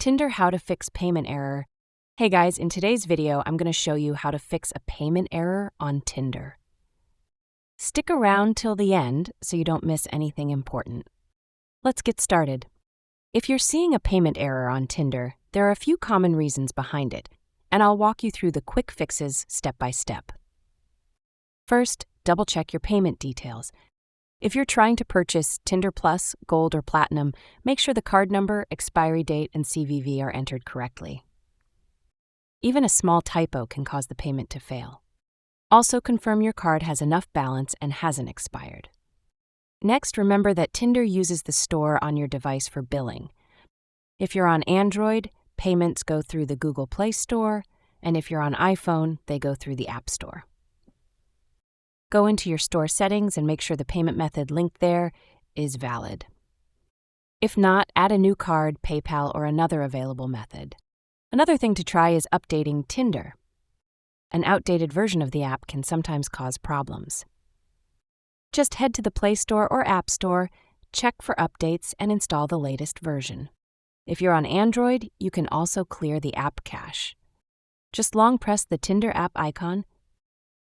Tinder How to Fix Payment Error. Hey guys, in today's video, I'm going to show you how to fix a payment error on Tinder. Stick around till the end so you don't miss anything important. Let's get started. If you're seeing a payment error on Tinder, there are a few common reasons behind it, and I'll walk you through the quick fixes step by step. First, double-check your payment details. If you're trying to purchase Tinder Plus, Gold, or Platinum, make sure the card number, expiry date, and CVV are entered correctly. Even a small typo can cause the payment to fail. Also, confirm your card has enough balance and hasn't expired. Next, remember that Tinder uses the store on your device for billing. If you're on Android, payments go through the Google Play Store, and if you're on iPhone, they go through the App Store. Go into your store settings and make sure the payment method linked there is valid. If not, add a new card, PayPal, or another available method. Another thing to try is updating Tinder. An outdated version of the app can sometimes cause problems. Just head to the Play Store or App Store, check for updates, and install the latest version. If you're on Android, you can also clear the app cache. Just long press the Tinder app icon,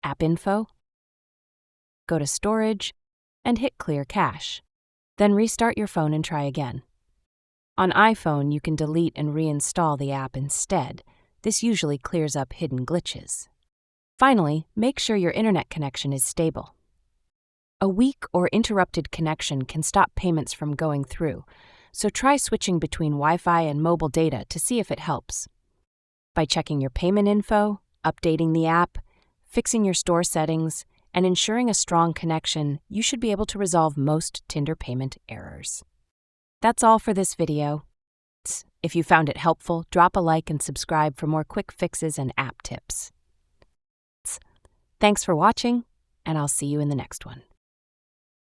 App Info, go to Storage, and hit Clear Cache. Then restart your phone and try again. On iPhone, you can delete and reinstall the app instead. This usually clears up hidden glitches. Finally, make sure your internet connection is stable. A weak or interrupted connection can stop payments from going through, so try switching between Wi-Fi and mobile data to see if it helps. By checking your payment info, updating the app, fixing your store settings, and ensuring a strong connection, you should be able to resolve most Tinder payment errors. That's all for this video. If you found it helpful, drop a like and subscribe for more quick fixes and app tips. Thanks for watching, and I'll see you in the next one.